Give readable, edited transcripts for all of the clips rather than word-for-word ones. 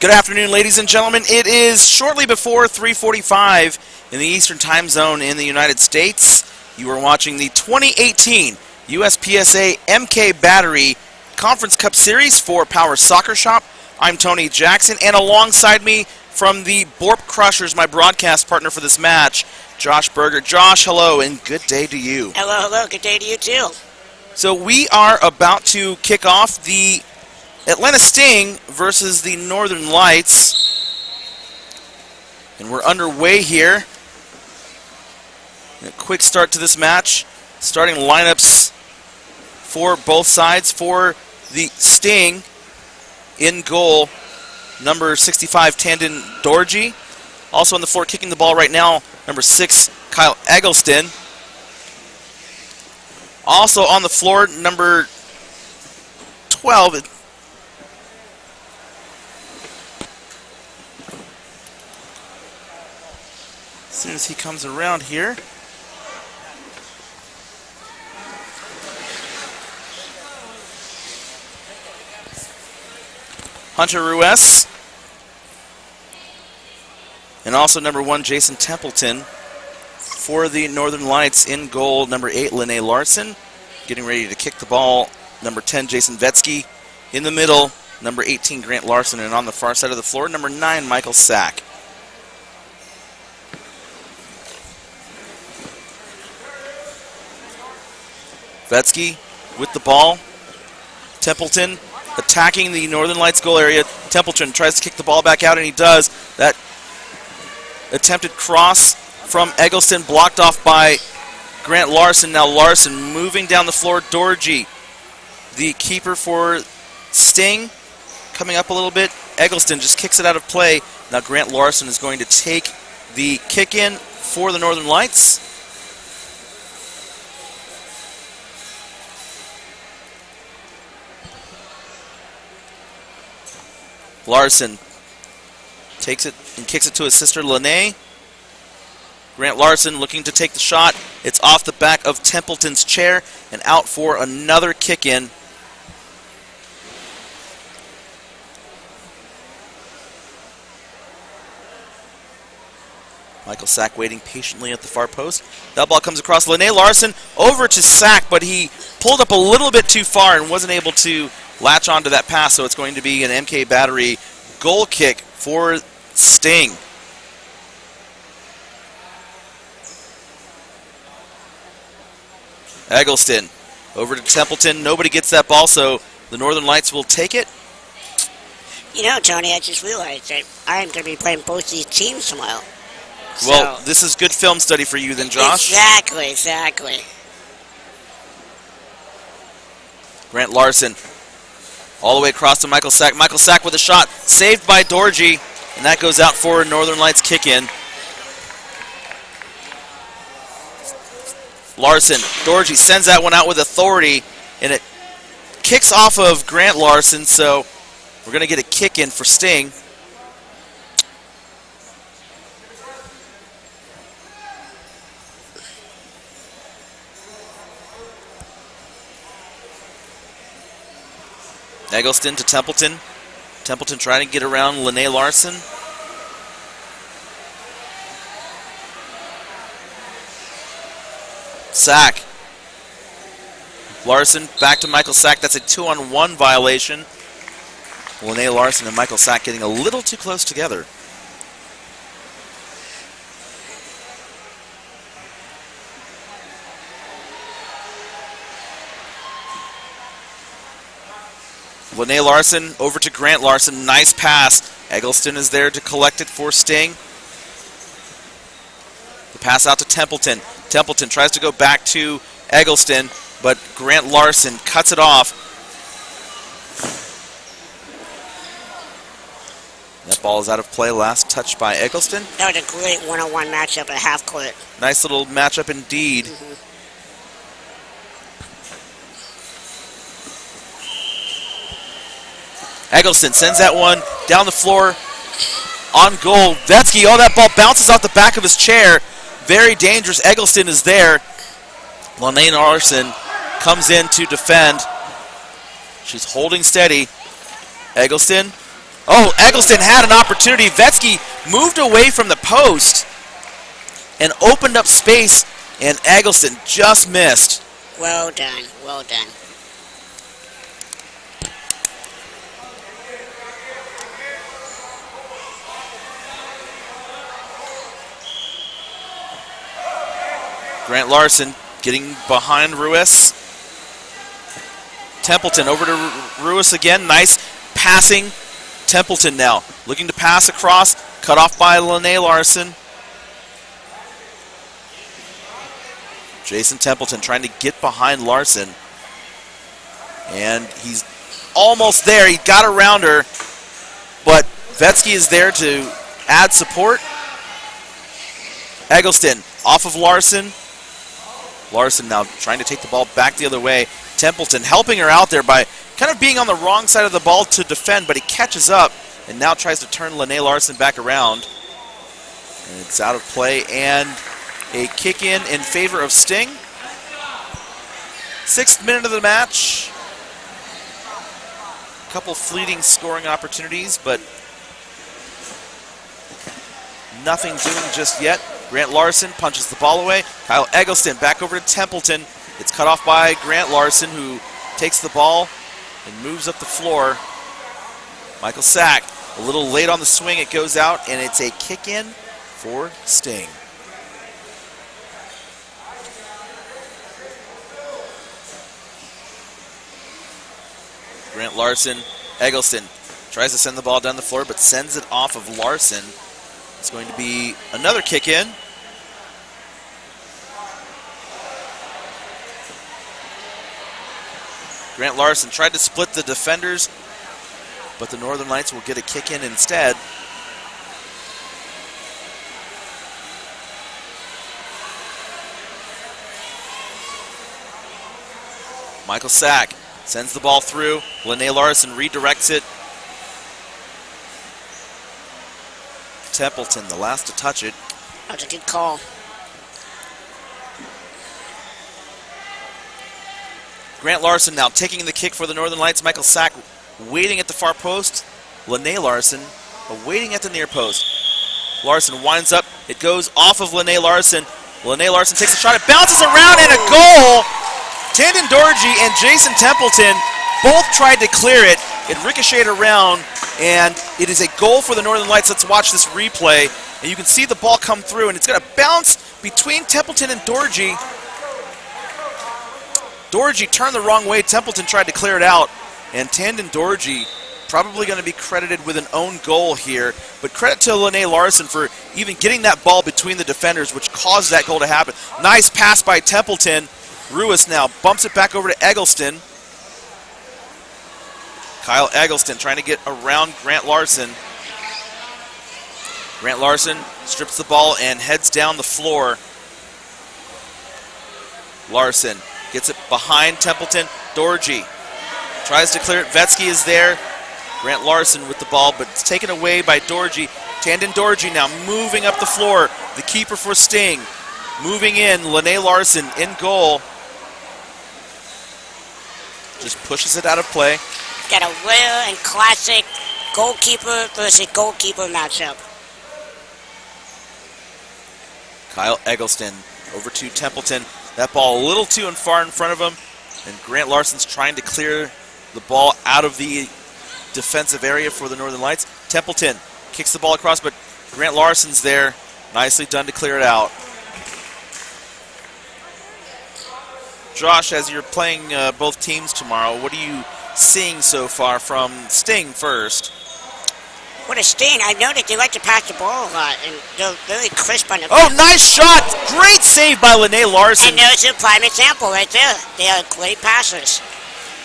Good afternoon, ladies and gentlemen. It is shortly before 3:45 in the Eastern Time Zone in the United States. You are watching the 2018 USPSA MK Battery Conference Cup Series for Power Soccer Shop. I'm Tony Jackson, and alongside me from the Borp Crushers, my broadcast partner for this match, Josh Berger. Josh, hello, and good day to you. Hello, hello. Good day to you, too. So we are about to kick off the Atlanta Sting versus the Northern Lights. And we're underway here. A quick start to this match. Starting lineups for both sides. For the Sting, in goal, number 65, Tandon Dorji. Also on the floor, kicking the ball right now, number 6, Kyle Eggleston. Also on the floor, number 12, As soon as he comes around here. Hunter Ruiz. And also number 1, Jason Templeton. For the Northern Lights in goal, number 8, Lene Larson. Getting ready to kick the ball, number 10, Jason Vetsky. In the middle, number 18, Grant Larson. And on the far side of the floor, number 9, Michael Sack. Vetsky with the ball. Templeton attacking the Northern Lights goal area. Templeton tries to kick the ball back out, and he does. That attempted cross from Eggleston blocked off by Grant Larson. Now Larson moving down the floor. Dorji, the keeper for Sting, coming up a little bit. Eggleston just kicks it out of play. Now Grant Larson is going to take the kick in for the Northern Lights. Larson takes it and kicks it to his sister Lene. Grant Larson looking to take the shot. It's off the back of Templeton's chair and out for another kick in. Michael Sack waiting patiently at the far post. That ball comes across. Lene Larson over to Sack, but he pulled up a little bit too far and wasn't able to latch onto that pass, so it's going to be an MK Battery goal kick for Sting. Eggleston over to Templeton. Nobody gets that ball, so the Northern Lights will take it. You know, Tony, I just realized that I'm going to be playing both these teams tomorrow. Well, this is good film study for you then, Josh. Exactly. Grant Larson all the way across to Michael Sack. Michael Sack with a shot, saved by Dorji, and that goes out for Northern Lights kick-in. Larson, Dorji sends that one out with authority, and it kicks off of Grant Larson, so we're going to get a kick-in for Sting. Eggleston to Templeton. Templeton trying to get around Lene Larson. Sack. Larson back to Michael Sack. That's a 2-on-1 violation. Lene Larson and Michael Sack getting a little too close together. Lene Larson over to Grant Larson. Nice pass. Eggleston is there to collect it for Sting. The pass out to Templeton. Templeton tries to go back to Eggleston, but Grant Larson cuts it off. That ball is out of play. Last touch by Eggleston. That was a great one-on-one matchup at half court. Nice little matchup indeed. Eggleston sends that one down the floor on goal. Vetsky, oh, that ball bounces off the back of his chair. Very dangerous. Eggleston is there. Lene Larson comes in to defend. She's holding steady. Eggleston. Oh, Eggleston had an opportunity. Vetsky moved away from the post and opened up space, and Eggleston just missed. Well done. Well done. Grant Larson getting behind Ruiz. Templeton over to Ruiz again. Nice passing. Templeton now looking to pass across. Cut off by Lene Larson. Jason Templeton trying to get behind Larson. And he's almost there. He got around her. But Vetsky is there to add support. Eggleston off of Larson. Larson now trying to take the ball back the other way. Templeton helping her out there by kind of being on the wrong side of the ball to defend, but he catches up and now tries to turn Lene Larson back around. And it's out of play and a kick in favor of Sting. 6th minute of the match. A couple fleeting scoring opportunities, but nothing doing just yet. Grant Larson punches the ball away. Kyle Eggleston back over to Templeton. It's cut off by Grant Larson, who takes the ball and moves up the floor. Michael Sack, a little late on the swing. It goes out, and it's a kick in for Sting. Grant Larson, Eggleston tries to send the ball down the floor, but sends it off of Larson. It's going to be another kick in. Grant Larson tried to split the defenders, but the Northern Lights will get a kick in instead. Michael Sack sends the ball through. Lene Larson redirects it. Templeton, the last to touch it. That's a good call. Grant Larson now taking the kick for the Northern Lights. Michael Sack waiting at the far post. Lene Larson waiting at the near post. Larson winds up. It goes off of Lene Larson. Lene Larson takes a shot. It bounces around and a goal. Tandon Dorji and Jason Templeton both tried to clear it. It ricocheted around, and it is a goal for the Northern Lights. Let's watch this replay. And you can see the ball come through, and it's going to bounce between Templeton and Dorji. Dorji turned the wrong way. Templeton tried to clear it out, and Tandon Dorji probably going to be credited with an own goal here. But credit to Lene Larson for even getting that ball between the defenders, which caused that goal to happen. Nice pass by Templeton. Ruiz now bumps it back over to Eggleston. Kyle Eggleston trying to get around Grant Larson. Grant Larson strips the ball and heads down the floor. Larson gets it behind Templeton. Dorji tries to clear it. Vetsky is there. Grant Larson with the ball, but it's taken away by Dorji. Tandon Dorji now moving up the floor. The keeper for Sting. Moving in, Lene Larson in goal. Just pushes it out of play. Got a rare and classic goalkeeper versus goalkeeper matchup. Kyle Eggleston over to Templeton. That ball a little too far in front of him, and Grant Larson's trying to clear the ball out of the defensive area for the Northern Lights. Templeton kicks the ball across, but Grant Larson's there. Nicely done to clear it out. Josh, as you're playing both teams tomorrow, what are you seeing so far from Sting first? What a Sting. I noticed they like to pass the ball a lot, and they're very crisp on the Oh, nice shot! Great save by Lene Larson. And there's a prime example right there. They are great passers.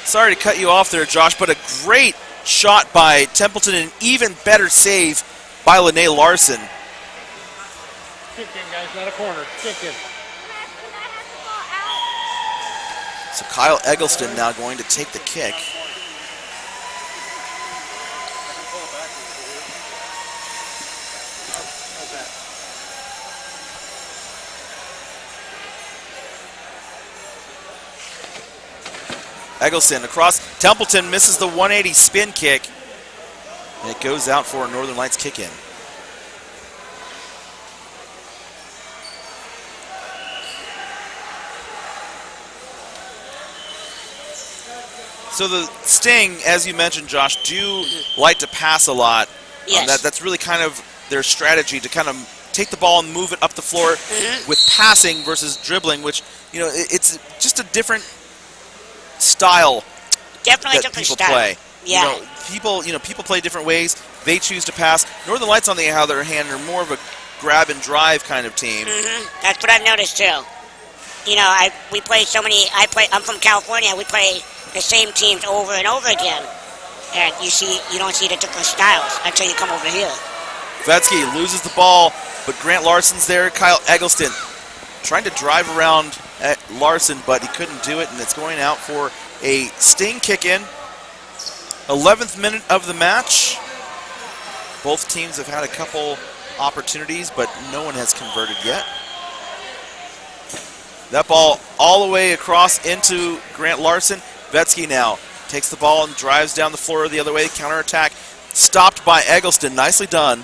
Sorry to cut you off there, Josh, but a great shot by Templeton, and an even better save by Lene Larson. Kick in, guys, not a corner. Kick in. So Kyle Eggleston now going to take the kick. Eggleston across. Templeton misses the 180 spin kick. And it goes out for a Northern Lights kick in. So the Sting, as you mentioned, Josh, do like to pass a lot. Yes. That's really kind of their strategy, to kind of take the ball and move it up the floor with passing versus dribbling, which, you know, it's just a different style Definitely that different people style. play. Yeah. People play different ways. They choose to pass. Northern Lights, on the other hand, are more of a grab and drive kind of team. That's what I've noticed too. You know, we play so many. I'm from California. We play the same teams over and over again, and you don't see the different styles until you come over here. Vetsky loses the ball, but Grant Larson's there. Kyle Eggleston trying to drive around at Larson, but he couldn't do it, and it's going out for a Sting kick-in. 11th minute of the match. Both teams have had a couple opportunities, but no one has converted yet. That ball all the way across into Grant Larson. Vetsky now takes the ball and drives down the floor the other way. Counterattack stopped by Eggleston. Nicely done.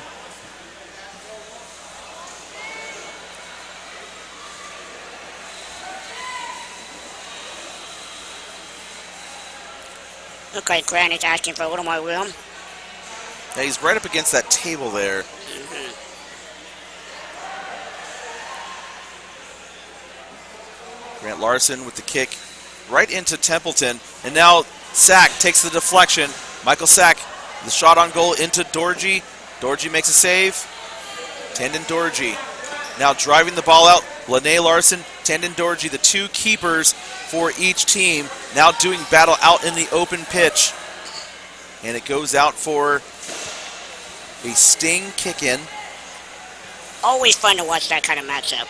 Look like Grant is asking for a little more room. Yeah, he's right up against that table there. Grant Larson with the kick right into Templeton. And now Sack takes the deflection. Michael Sack, the shot on goal into Dorji. Dorji makes a save. Tandon Dorji now driving the ball out. Lene Larson, Tandon Dorji, the two keepers for each team, now doing battle out in the open pitch. And it goes out for a Sting kick-in. Always fun to watch that kind of matchup.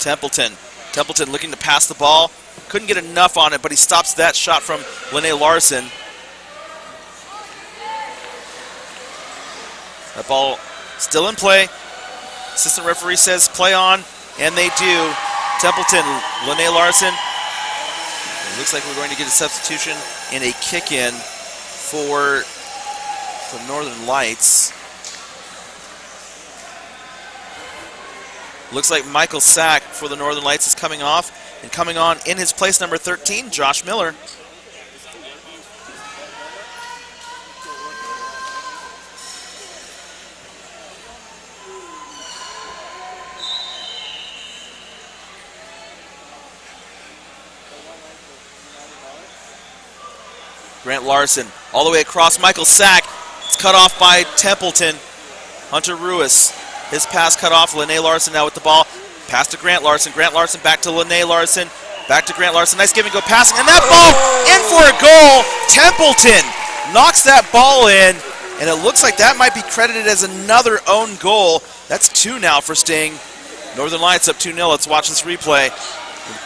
Templeton looking to pass the ball. Couldn't get enough on it, but he stops that shot from Lene Larson. That ball still in play. Assistant referee says play on, and they do. Templeton, Lene Larson. It looks like we're going to get a substitution and a kick-in for the Northern Lights. Looks like Michael Sack for the Northern Lights is coming off, and coming on in his place, number 13, Josh Miller. Grant Larson all the way across. Michael Sack. It's cut off by Templeton. Hunter Ruiz. His pass cut off. Lene Larson now with the ball. Pass to Grant Larson. Grant Larson back to Lene Larson. Back to Grant Larson. Nice give and go passing. And that ball in for a goal. Templeton knocks that ball in. And it looks like that might be credited as another own goal. That's 2 now for Sting. Northern Lights up 2-0. Let's watch this replay.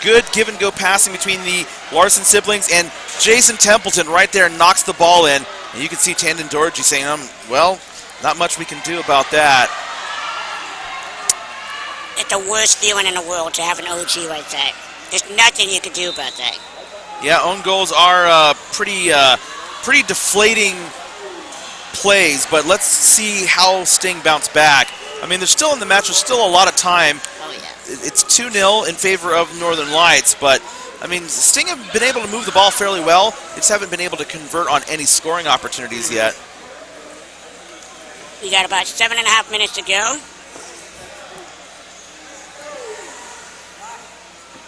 Good give and go passing between the Larson siblings, and Jason Templeton right there knocks the ball in. And you can see Tandon Dorji saying, well, not much we can do about that. It's the worst feeling in the world to have an OG like that. There's nothing you can do about that. Yeah, own goals are pretty deflating plays, but let's see how Sting bounce back. I mean, they're still in the match. There's still a lot of time. Oh, yeah. It's 2-0 in favor of Northern Lights, but, I mean, Sting have been able to move the ball fairly well. They just haven't been able to convert on any scoring opportunities yet. We got about 7.5 minutes to go.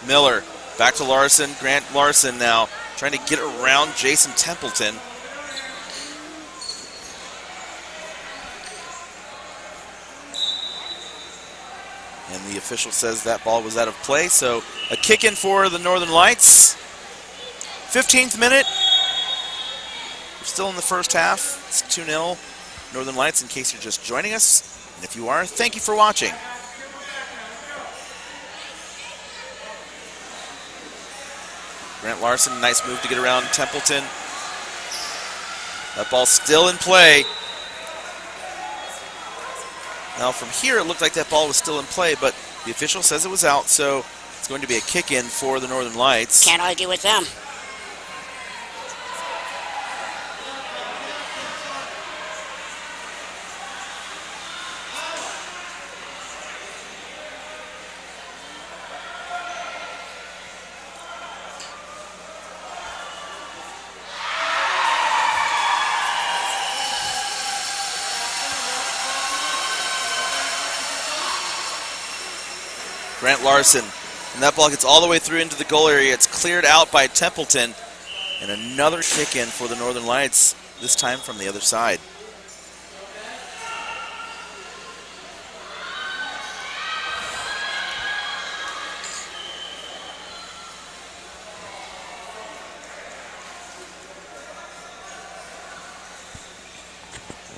Miller back to Larson. Grant Larson now trying to get around Jason Templeton. And the official says that ball was out of play, so a kick in for the Northern Lights. 15th minute. We're still in the first half. It's 2-0 Northern Lights in case you're just joining us. And if you are, thank you for watching. Grant Larson, nice move to get around Templeton. That ball's still in play. Now from here, it looked like that ball was still in play, but the official says it was out, so it's going to be a kick-in for the Northern Lights. Can't argue with them. Grant Larson, and that ball gets all the way through into the goal area. It's cleared out by Templeton, and another kick-in for the Northern Lights, this time from the other side.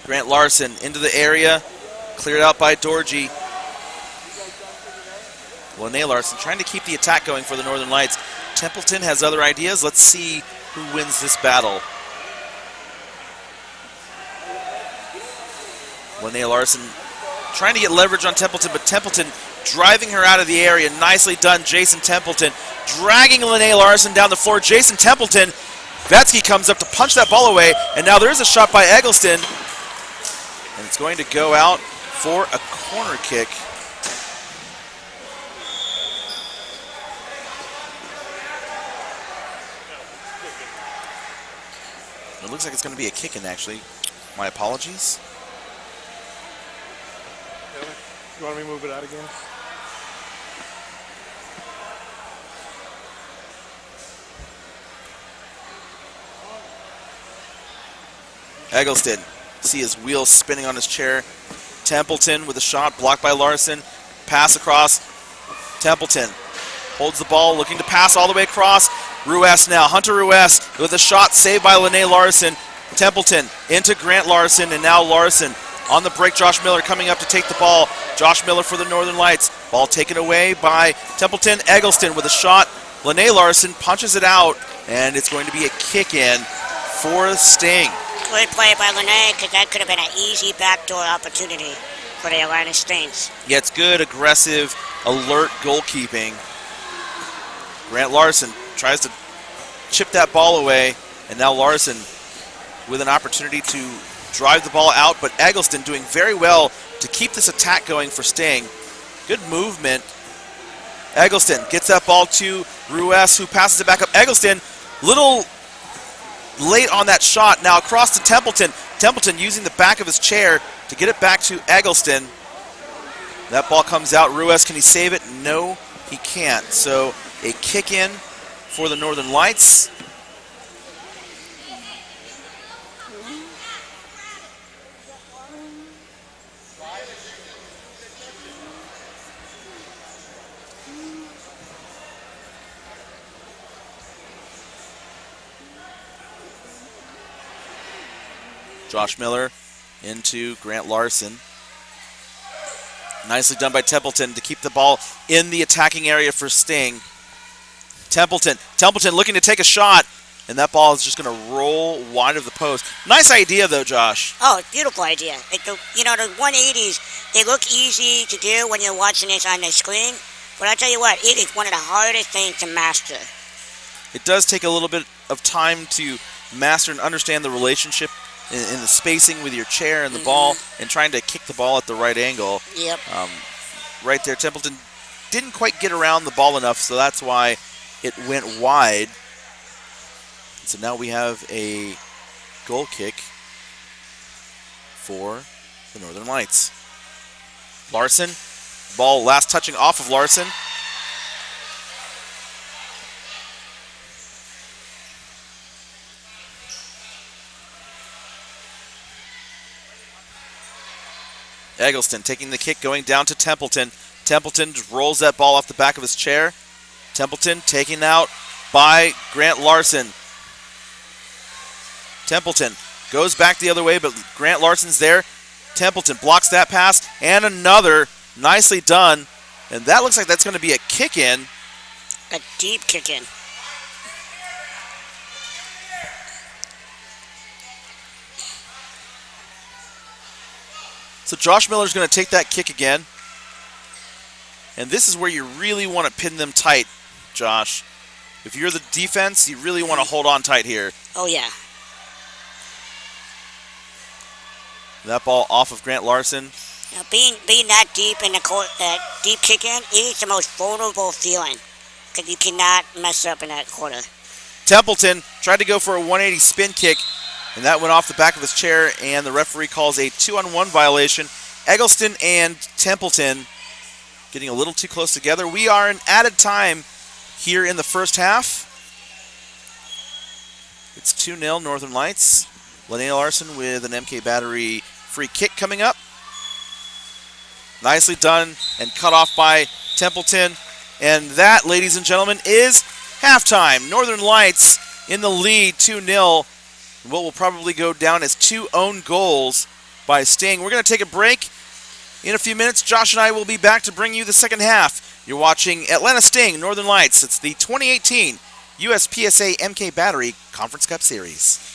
Grant Larson into the area, cleared out by Dorji. Lene Larson trying to keep the attack going for the Northern Lights. Templeton has other ideas. Let's see who wins this battle. Lene Larson trying to get leverage on Templeton, but Templeton driving her out of the area. Nicely done, Jason Templeton. Dragging Lene Larson down the floor. Jason Templeton, Vetsky comes up to punch that ball away, and now there's a shot by Eggleston. And it's going to go out for a corner kick. It looks like it's going to be a kick-in, actually. My apologies. You want me to move it out again? Eggleston, see his wheels spinning on his chair. Templeton with a shot blocked by Larson. Pass across. Templeton holds the ball, looking to pass all the way across. Ruess now. Hunter Ruess with a shot saved by Lene Larson. Templeton into Grant Larson, and now Larson on the break. Josh Miller coming up to take the ball. Josh Miller for the Northern Lights. Ball taken away by Templeton. Eggleston with a shot. Lene Larson punches it out, and it's going to be a kick-in for Sting. Good play by Lene, because that could have been an easy backdoor opportunity for the Atlanta Stings. Yeah, it's good, aggressive, alert goalkeeping. Grant Larson tries to chip that ball away, and now Larson with an opportunity to drive the ball out, but Eggleston doing very well to keep this attack going for Sting. Good movement. Eggleston gets that ball to Ruess, who passes it back up. Eggleston, little late on that shot. Now across to Templeton. Templeton using the back of his chair to get it back to Eggleston. That ball comes out. Ruess, can he save it? No, he can't. So a kick in for the Northern Lights. Josh Miller into Grant Larson. Nicely done by Templeton to keep the ball in the attacking area for Sting. Templeton looking to take a shot, and that ball is just going to roll wide of the post. Nice idea, though, Josh. Oh, beautiful idea. The 180s, they look easy to do when you're watching this on the screen, but I'll tell you what, it is one of the hardest things to master. It does take a little bit of time to master and understand the relationship in the spacing with your chair and the ball, and trying to kick the ball at the right angle. Yep. Right there, Templeton didn't quite get around the ball enough, so that's why it went wide. So now we have a goal kick for the Northern Lights. Larson, ball last touching off of Larson. Eggleston taking the kick, going down to Templeton. Templeton just rolls that ball off the back of his chair. Templeton taken out by Grant Larson. Templeton goes back the other way, but Grant Larson's there. Templeton blocks that pass, and another. Nicely done. And that looks like that's going to be a kick-in. A deep kick-in. So Josh Miller's going to take that kick again. And this is where you really want to pin them tight, Josh. If you're the defense, you really want to hold on tight here. Oh, yeah. That ball off of Grant Larson. Now, being that deep in the court, that deep kick-in, it is the most vulnerable feeling, because you cannot mess up in that quarter. Templeton tried to go for a 180 spin kick, and that went off the back of his chair, and the referee calls a 2-on-1 violation. Eggleston and Templeton getting a little too close together. We are in added time here in the first half. It's 2-0 Northern Lights. Lene Larson with an MK Battery free kick coming up. Nicely done and cut off by Templeton. And that, ladies and gentlemen, is halftime. Northern Lights in the lead, 2-0. What will probably go down as 2 own goals by Sting. We're going to take a break. In a few minutes, Josh and I will be back to bring you the second half. You're watching Atlanta Sting, Northern Lights. It's the 2018 USPSA MK Battery Conference Cup Series.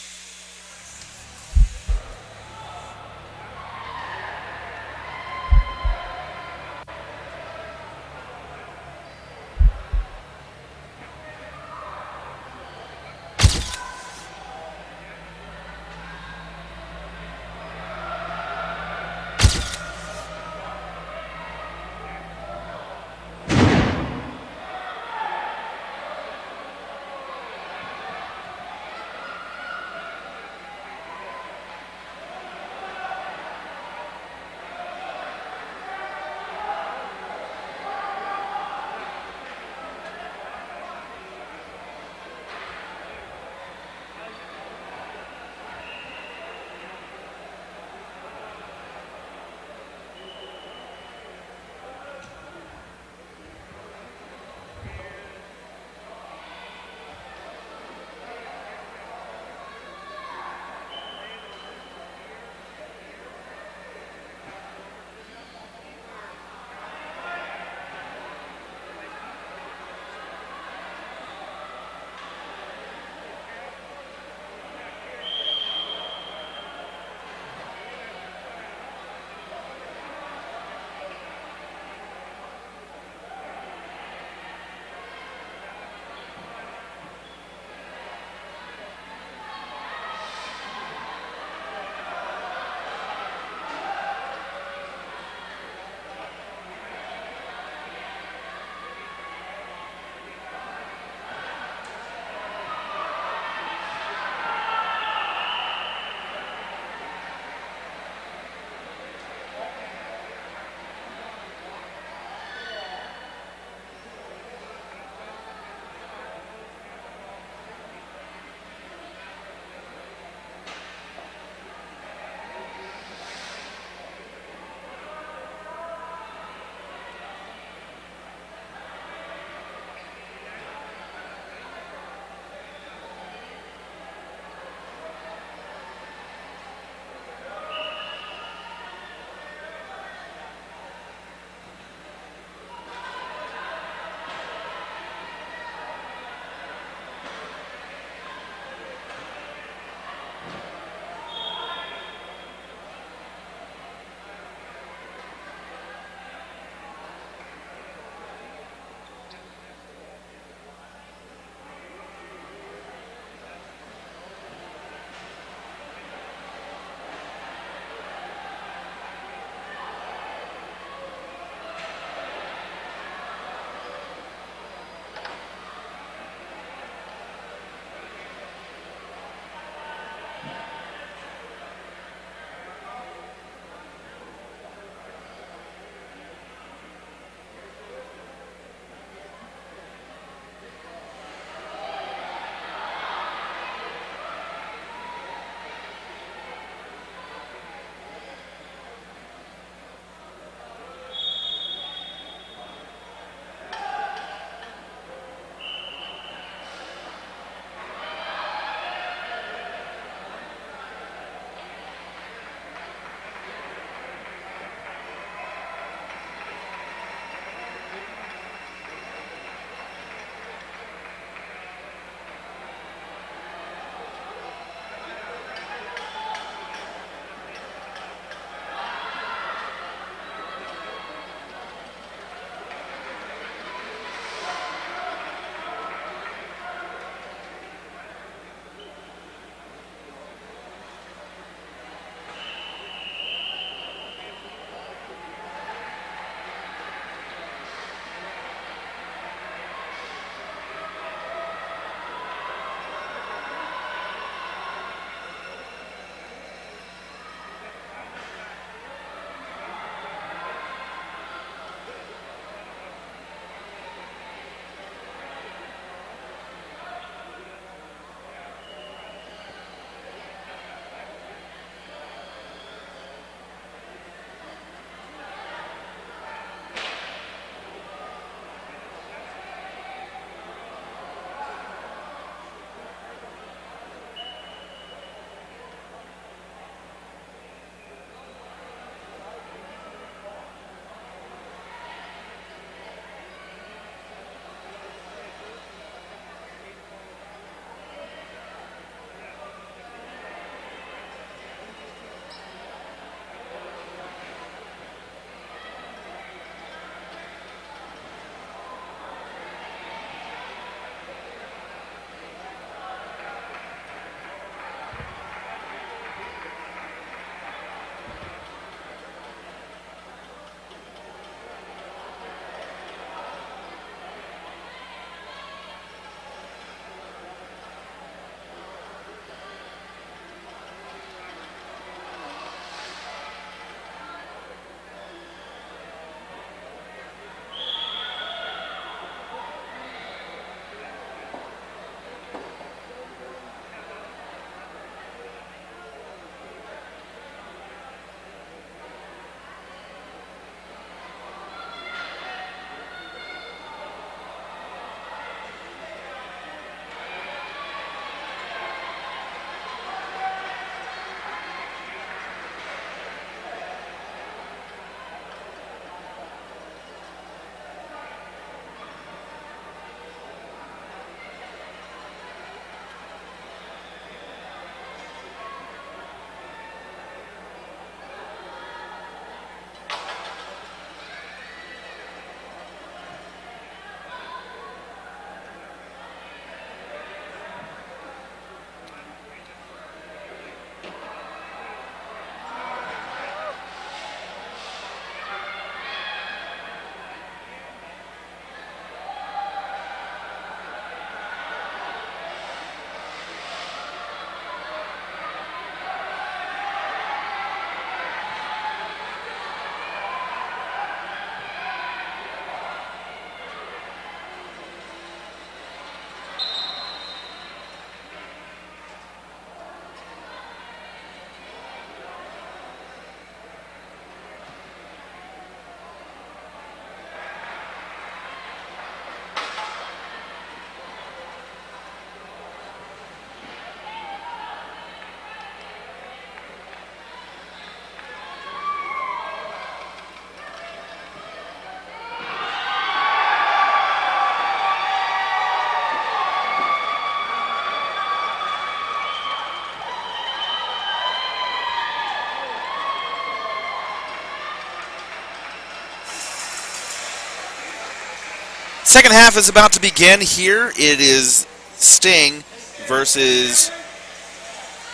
Second half is about to begin here. It is Sting versus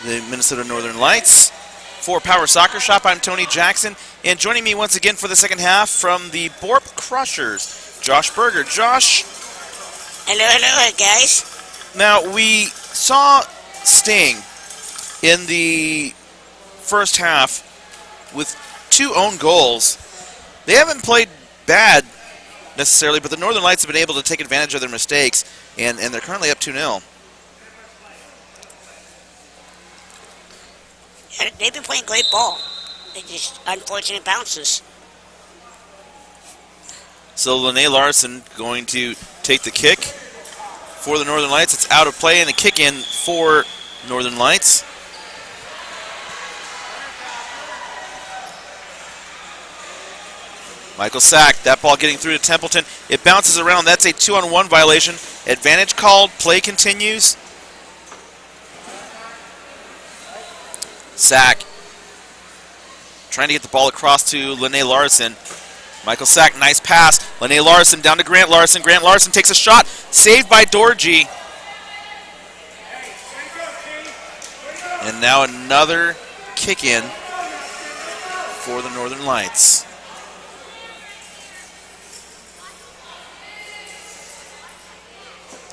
the Minnesota Northern Lights. For Power Soccer Shop, I'm Tony Jackson. And joining me once again for the second half from the Borp Crushers, Josh Berger. Josh. Hello, guys. Now, we saw Sting in the first half with 2 own goals. They haven't played bad necessarily, but the Northern Lights have been able to take advantage of their mistakes, and they're currently up 2-0. Yeah, they've been playing great ball. They just unfortunate bounces. So Lene Larson going to take the kick for the Northern Lights. It's out of play, and a kick in for Northern Lights. Michael Sack, that ball getting through to Templeton. It bounces around. That's a 2-on-1 violation. Advantage called. Play continues. Sack trying to get the ball across to Lene Larson. Michael Sack, nice pass. Lene Larson down to Grant Larson. Grant Larson takes a shot. Saved by Dorji. And now another kick in for the Northern Lights.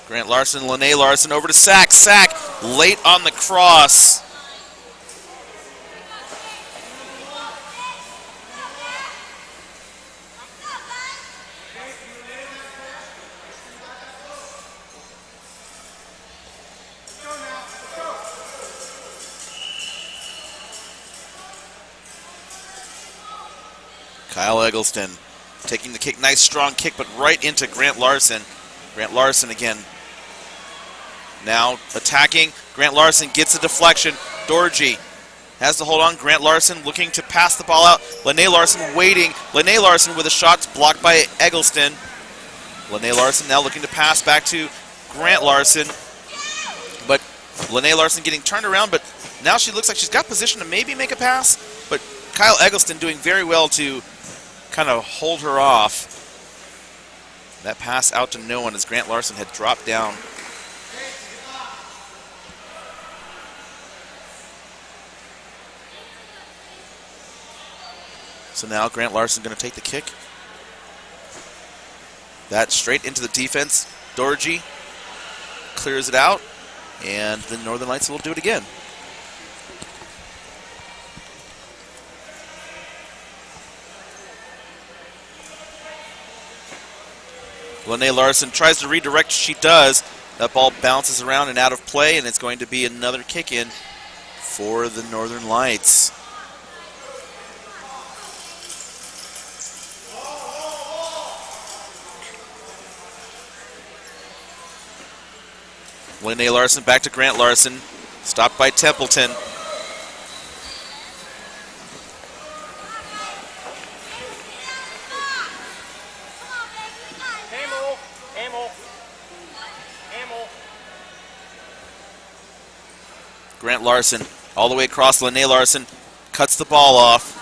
Grant Larson, Lene Larson over to Sack. Sack late on the cross. Kyle Eggleston taking the kick. Nice strong kick, but right into Grant Larson. Grant Larson again. Now attacking. Grant Larson gets a deflection. Dorji has to hold on. Grant Larson looking to pass the ball out. Lene Larson waiting. Lene Larson with a shot blocked by Eggleston. Lene Larson now looking to pass back to Grant Larson. But Lene Larson getting turned around, but now she looks like she's got position to maybe make a pass. But Kyle Eggleston doing very well to kind of hold her off. That pass out to no one as Grant Larson had dropped down. So now Grant Larson going to take the kick. That straight into the defense. Dorji clears it out, and the Northern Lights will do it again. Lene Larson tries to redirect. She does. That ball bounces around and out of play, and it's going to be another kick in for the Northern Lights. Lene Larson back to Grant Larson. Stopped by Templeton. Grant Larson all the way across. Lene Larson cuts the ball off.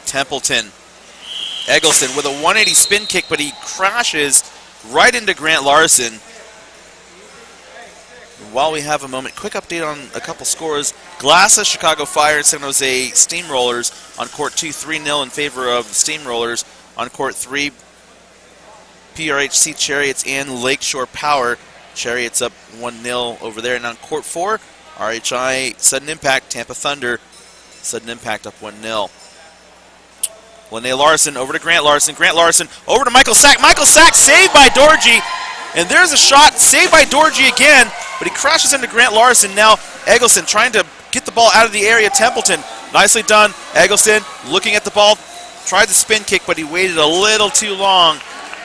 Templeton. Eggleston with a 180 spin kick, but he crashes right into Grant Larson. While we have a moment, quick update on a couple scores. Glassa, Chicago Fire, and San Jose Steamrollers on court 2, 3-0 in favor of the Steamrollers. On court 3, PRHC Chariots and Lakeshore Power. Chariots up 1-0 over there. And on court 4, RHI Sudden Impact, Tampa Thunder. Sudden Impact up 1-0. Lene Larson over to Grant Larson. Grant Larson over to Michael Sack. Michael Sack saved by Dorji. And there's a shot saved by Dorji again, but he crashes into Grant Larson. Now Eggleston trying to get the ball out of the area. Templeton, nicely done. Eggleston looking at the ball, tried the spin kick, but he waited a little too long.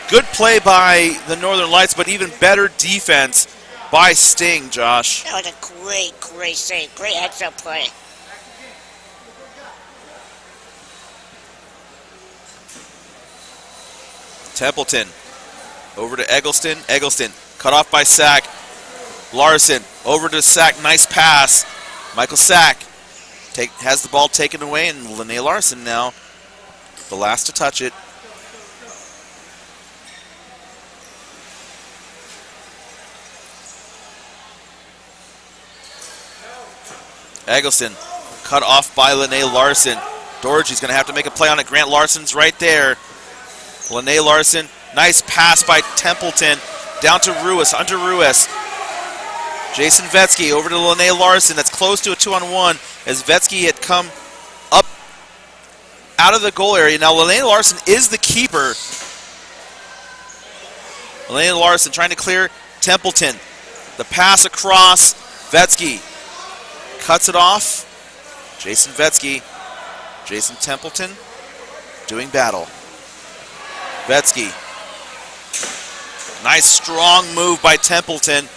Good play by the Northern Lights, but even better defense by Sting, Josh. That was a great save. Great heads-up play. Templeton over to Eggleston. Eggleston cut off by Sack. Larson over to Sack. Nice pass. Michael Sack has the ball taken away, and Lene Larson now the last to touch it. Eggleston cut off by Lene Larson. Dorji's going to have to make a play on it. Grant Larson's right there. Lene Larson, nice pass by Templeton. Down to Ruiz, under Ruiz. Jason Vetsky over to Lene Larson. That's close to a 2-on-1 as Vetsky had come up out of the goal area. Now Lene Larson is the keeper. Lene Larson trying to clear Templeton. The pass across. Vetsky cuts it off. Jason Vetsky. Jason Templeton doing battle. Vetsky. Nice strong move by Templeton.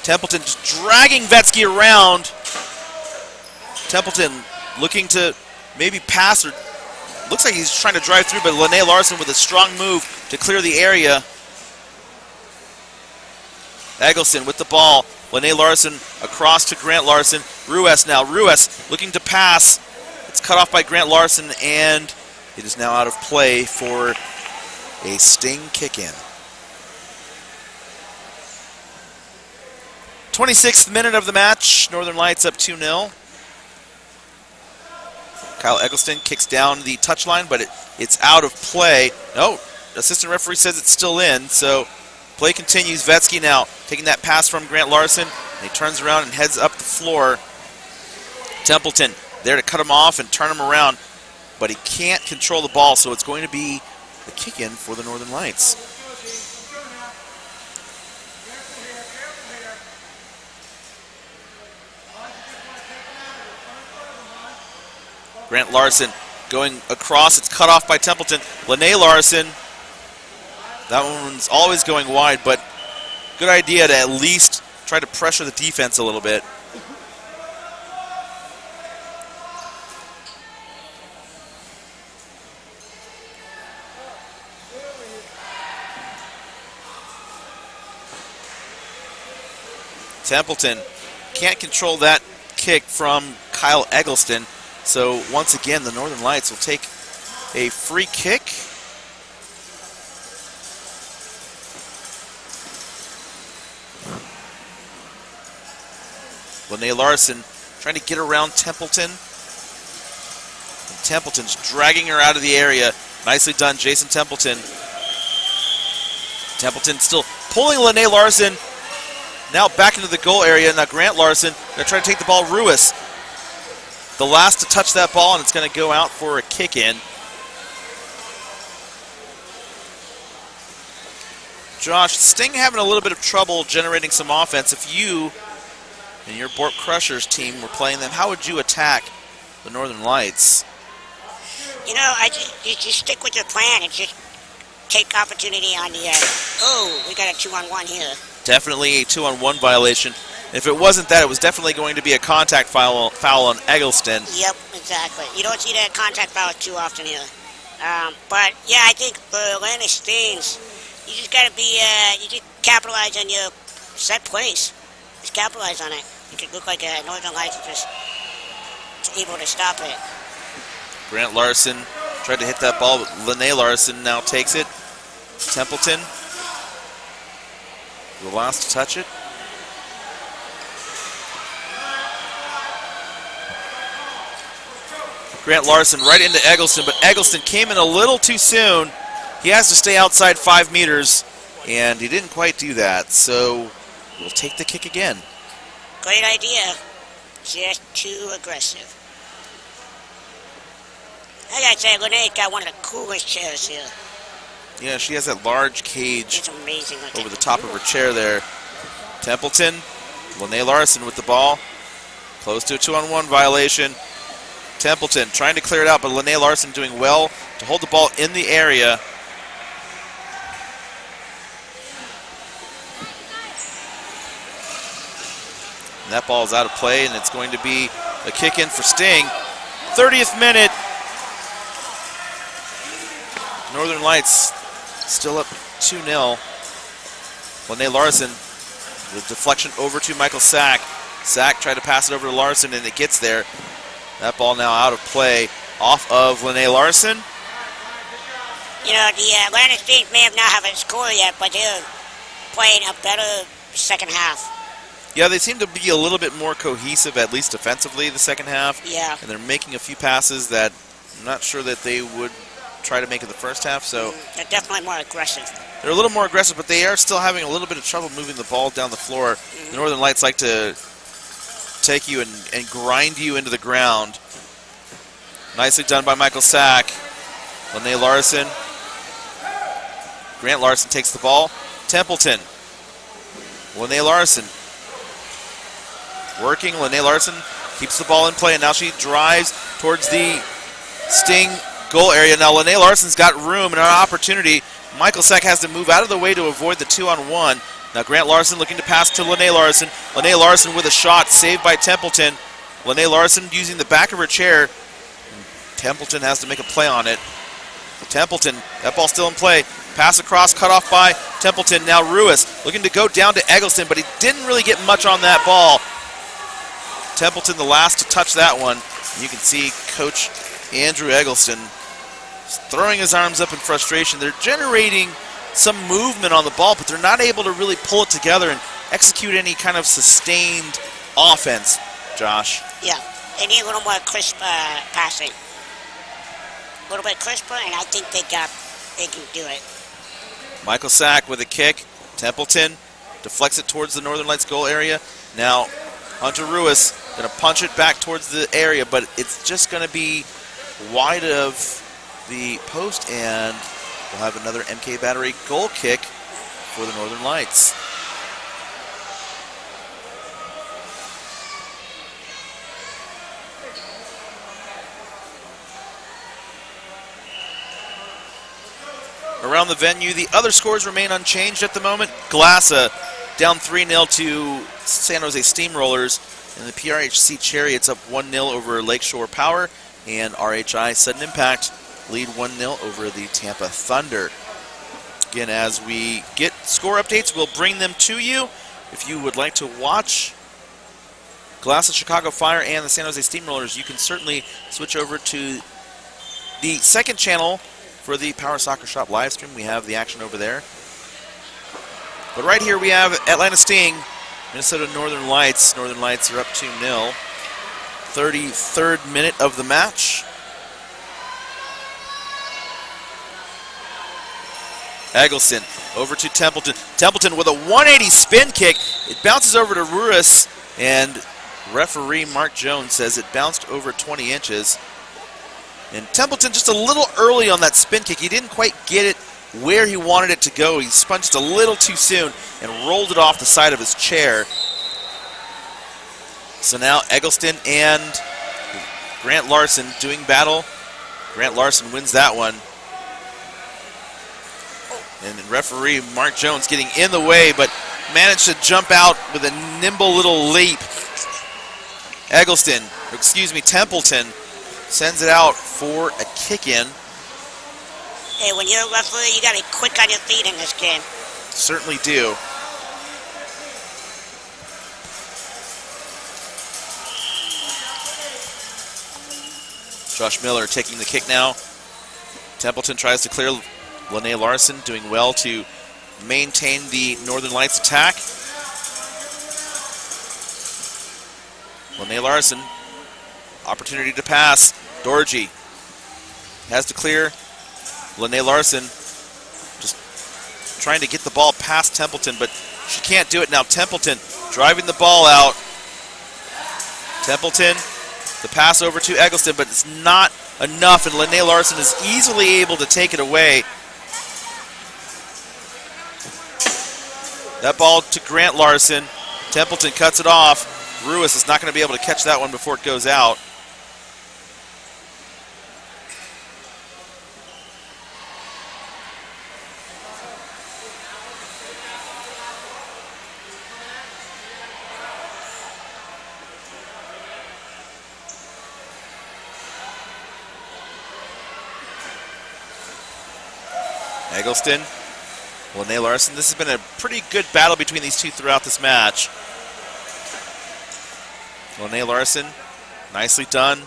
Templeton just dragging Vetsky around. Templeton looking to maybe pass, or looks like he's trying to drive through, but Lene Larson with a strong move to clear the area. Eggleston with the ball. Lene Larson across to Grant Larson. Ruiz now. Ruiz looking to pass. It's cut off by Grant Larson, and it is now out of play for a Sting kick-in. 26th minute of the match. Northern Lights up 2-0. Kyle Eggleston kicks down the touchline, but it's out of play. No, assistant referee says it's still in, so play continues. Vetsky now taking that pass from Grant Larson, and he turns around and heads up the floor. Templeton there to cut him off and turn him around, but he can't control the ball, so it's going to be the kick-in for the Northern Lights. Grant Larson going across. It's cut off by Templeton. Lene Larson. That one's always going wide, but good idea to at least try to pressure the defense a little bit. Templeton can't control that kick from Kyle Eggleston. So once again, the Northern Lights will take a free kick. Lene Larson trying to get around Templeton. And Templeton's dragging her out of the area. Nicely done, Jason Templeton. Templeton still pulling Lene Larson. Now back into the goal area. Now Grant Larson going to try to take the ball. Ruiz, the last to touch that ball, and it's going to go out for a kick-in. Josh, Sting having a little bit of trouble generating some offense. If you and your Bork Crushers team were playing them, how would you attack the Northern Lights? You know, you just stick with your plan and just take opportunity on the, oh, we got a 2-on-1 here. Definitely a 2-on-1 violation. If it wasn't that, it was definitely going to be a contact foul on Eggleston. Yep, exactly. You don't see that contact foul too often here. But, yeah, I think for Atlanta Stings, you just got to be, you just capitalize on your set plays. Just capitalize on it. It could look like Northern Lights is just able to stop it. Grant Larson tried to hit that ball, but Lene Larson now takes it. Templeton, the last to touch it. Grant Larson right into Eggleston, but Eggleston came in a little too soon. He has to stay outside 5 meters, and he didn't quite do that, so we'll take the kick again. Great idea. Just too aggressive. I gotta say, Lene's got one of the coolest chairs here. Yeah, she has that large cage It's amazing looking. over the top of her chair there. Templeton, Lene Larson with the ball. Close to a 2-on-1 violation. Templeton trying to clear it out, but Lene Larson doing well to hold the ball in the area. And that ball is out of play, and it's going to be a kick in for Sting. 30th minute. Northern Lights still up 2-0. Lene Larson, the deflection over to Michael Sack. Sack tried to pass it over to Larson, and it gets there. That ball now out of play off of Lene Larson. You know, the Atlanta Stings may have not have a score yet, but they're playing a better second half. Yeah, they seem to be a little bit more cohesive, at least defensively, the second half. Yeah. And they're making a few passes that I'm not sure that they would try to make in the first half. So They're definitely more aggressive. they're a little more aggressive, but they are still having a little bit of trouble moving the ball down the floor. The Northern Lights like to take you and grind you into the ground. Nicely done by Michael Sack. Lene Larson. Grant Larson takes the ball. Templeton. Lene Larson. Working. Lene Larson keeps the ball in play, and now she drives towards the Sting goal area. Now Lene Larson's got room and an opportunity. Michael Sack has to move out of the way to avoid the 2-on-1. Now Grant Larson looking to pass to Lene Larson. Lene Larson with a shot saved by Templeton. Lene Larson using the back of her chair. Templeton has to make a play on it. Templeton, that ball still in play. Pass across, cut off by Templeton. Now Ruiz looking to go down to Eggleston, but he didn't really get much on that ball. Templeton the last to touch that one. You can see Coach Andrew Eggleston throwing his arms up in frustration. They're generating some movement on the ball, but they're not able to really pull it together and execute any kind of sustained offense, Josh. Yeah, they need a little more crisp passing. A little bit crisper, and I think they can do it. Michael Sack with a kick. Templeton deflects it towards the Northern Lights goal area. Now Hunter Ruiz going to punch it back towards the area, but it's just going to be wide of the post, and we'll have another MK Battery goal kick for the Northern Lights. Around the venue, the other scores remain unchanged at the moment. Glassa down 3-0 to San Jose Steamrollers, and the PRHC Chariots up 1-0 over Lakeshore Power, and RHI Sudden Impact lead 1-0 over the Tampa Thunder. Again, as we get score updates, we'll bring them to you. If you would like to watch Glassa Chicago Fire and the San Jose Steamrollers, you can certainly switch over to the second channel for the Power Soccer Shop live stream. We have the action over there. But right here we have Atlanta Sting, Minnesota Northern Lights. Northern Lights are up 2-0. 33rd minute of the match. Eggleston over to Templeton. Templeton with a 180 spin kick. It bounces over to Ruiz, and referee Mark Jones says it bounced over 20 inches. And Templeton just a little early on that spin kick. He didn't quite get it where he wanted it to go. He spun just a little too soon and rolled it off the side of his chair. So now Eggleston and Grant Larson doing battle. Grant Larson wins that one. And then referee Mark Jones getting in the way, but managed to jump out with a nimble little leap. Templeton sends it out for a kick-in. Hey, when you're a referee, you got to be quick on your feet in this game. Certainly do. Josh Miller taking the kick now. Templeton tries to clear Lene Larson, doing well to maintain the Northern Lights attack. Lene Larson, opportunity to pass. Dorji has to clear. Lene Larson just trying to get the ball past Templeton, but she can't do it now. Templeton driving the ball out. Templeton, the pass over to Eggleston, but it's not enough, and Lene Larson is easily able to take it away. That ball to Grant Larson. Templeton cuts it off. Ruiz is not going to be able to catch that one before it goes out. Eggleston, Lene Larson. This has been a pretty good battle between these two throughout this match. Lene Larson, nicely done.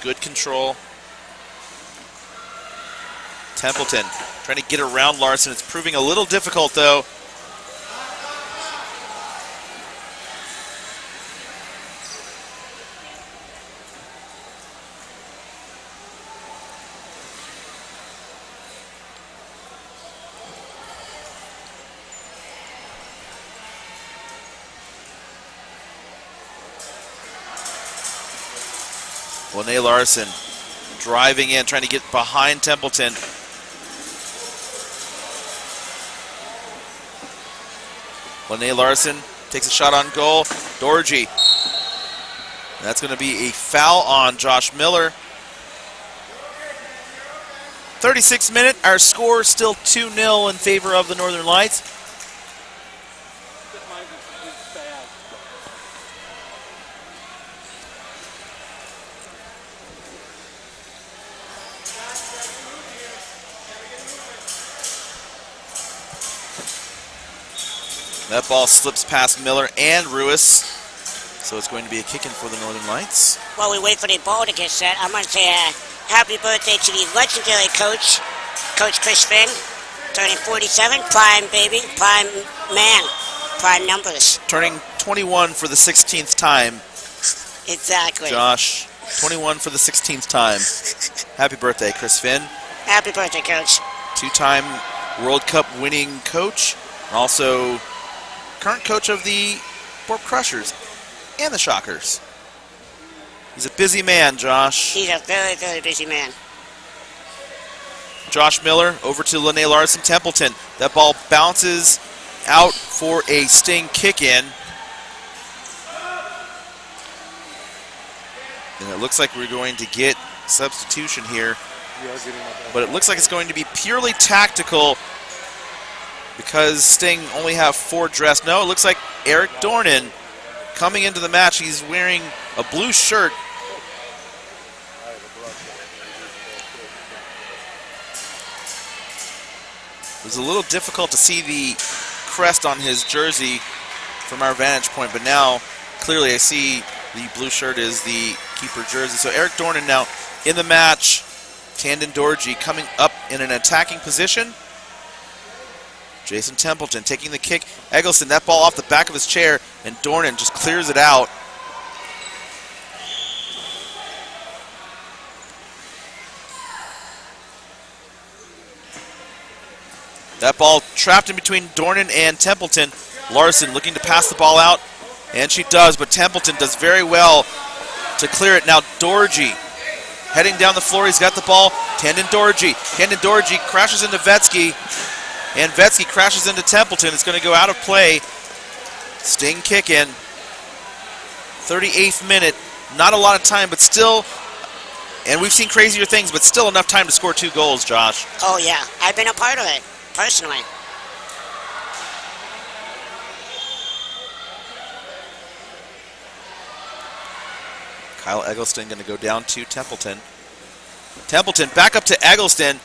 Good control. Templeton trying to get around Larson. It's proving a little difficult, though. Lene Larson driving in, trying to get behind Templeton. Lene Larson takes a shot on goal. Dorji. That's going to be a foul on Josh Miller. 36th minute, our score is still 2-0 in favor of the Northern Lights. That ball slips past Miller and Ruiz, so it's going to be a kick-in for the Northern Lights. While we wait for the ball to get set, I'm going to say happy birthday to the legendary coach, Coach Chris Finn, turning 47, prime baby, prime man, prime numbers. Turning 21 for the 16th time. Exactly. Josh, 21 for the 16th time. Happy birthday, Chris Finn. Happy birthday, Coach. Two-time World Cup winning coach, and also current coach of the Thorpe Crushers and the Shockers. He's a busy man, Josh. He's a very, very busy man. Josh Miller over to Lene Larson. Templeton. That ball bounces out for a Sting kick-in. And it looks like we're going to get substitution here. But it looks like it's going to be purely tactical because Sting only have 4 dressed. No, it looks like Eric Dornan coming into the match. He's wearing a blue shirt. It was a little difficult to see the crest on his jersey from our vantage point, but now clearly I see the blue shirt is the keeper jersey. So Eric Dornan now in the match. Tandon Dorji coming up in an attacking position. Jason Templeton taking the kick. Eggleston, that ball off the back of his chair, and Dornan just clears it out. That ball trapped in between Dornan and Templeton. Larson looking to pass the ball out, and she does, but Templeton does very well to clear it. Now Dorji heading down the floor. He's got the ball. Tandon Dorji. Tandon Dorji crashes into Vetsky, and Vetsky crashes into Templeton. It's going to go out of play. Sting kick in. 38th minute. Not a lot of time, but still, and we've seen crazier things, but still enough time to score 2 goals, Josh. Oh, yeah. I've been a part of it, personally. Kyle Eggleston going to go down to Templeton. Templeton back up to Eggleston.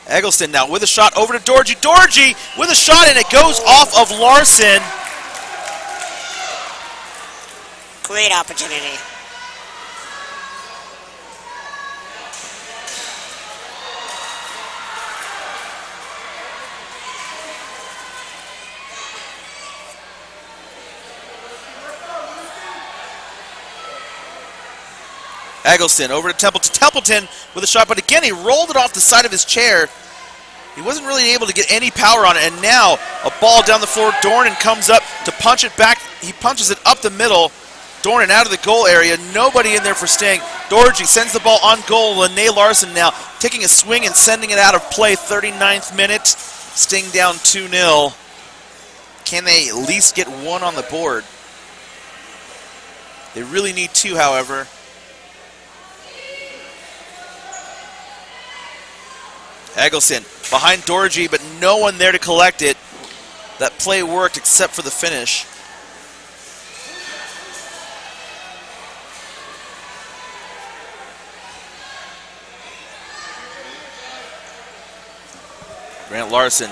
Eggleston now with a shot over to Dorji. Dorji with a shot, and it goes off of Larson. Great opportunity. Eggleston over to Templeton. Templeton with a shot, but again, he rolled it off the side of his chair. He wasn't really able to get any power on it, and now a ball down the floor. Dornan comes up to punch it back. He punches it up the middle. Dornan out of the goal area. Nobody in there for Sting. Dorji sends the ball on goal. Lene Larson now taking a swing and sending it out of play. 39th minute. Sting down 2-0. Can they at least get 1 on the board? They really need 2, however. Eggleston behind Dorji, but no one there to collect it. That play worked except for the finish. Grant Larson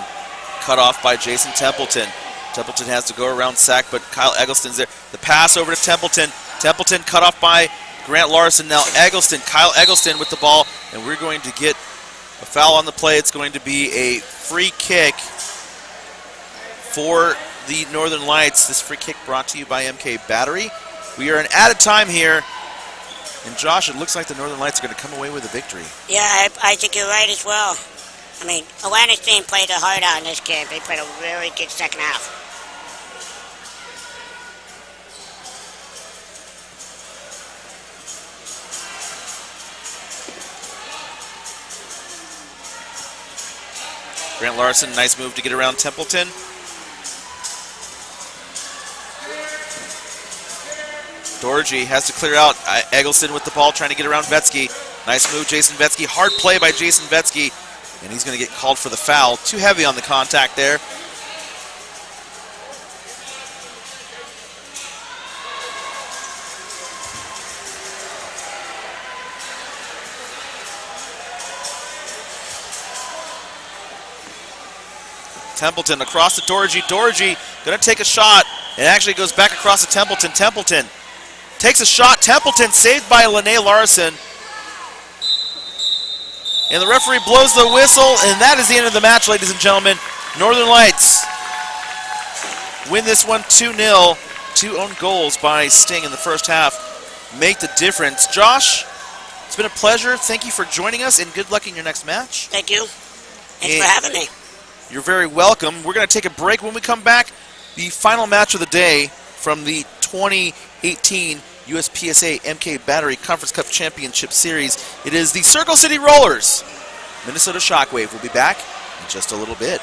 cut off by Jason Templeton. Templeton has to go around sack, but Kyle Eggleston's there. The pass over to Templeton. Templeton cut off by Grant Larson. Now Eggleston, Kyle Eggleston with the ball, and we're going to get a foul on the play. It's going to be a free kick for the Northern Lights. This free kick brought to you by MK Battery. We are in added time here. And Josh, it looks like the Northern Lights are going to come away with a victory. Yeah, I think you're right as well. I mean, Atlantic team played their heart out in this game. They played a very good second half. Grant Larson, nice move to get around Templeton. Dorji has to clear out. Eggleston with the ball, trying to get around Vetsky. Nice move, Jason Vetsky. Hard play by Jason Vetsky. And he's going to get called for the foul. Too heavy on the contact there. Templeton across to Dorji. Dorji going to take a shot. It actually goes back across to Templeton. Templeton takes a shot. Templeton saved by Lene Larson. And the referee blows the whistle, and that is the end of the match, ladies and gentlemen. Northern Lights win this one 2-0. 2 own goals by Sting in the first half make the difference. Josh, it's been a pleasure. Thank you for joining us, and good luck in your next match. Thank you. Thanks for having me. You're very welcome. We're going to take a break. When we come back, the final match of the day from the 2018 USPSA MK Battery Conference Cup Championship Series. It is the Circle City Rollers. Minnesota Shockwave will be back in just a little bit.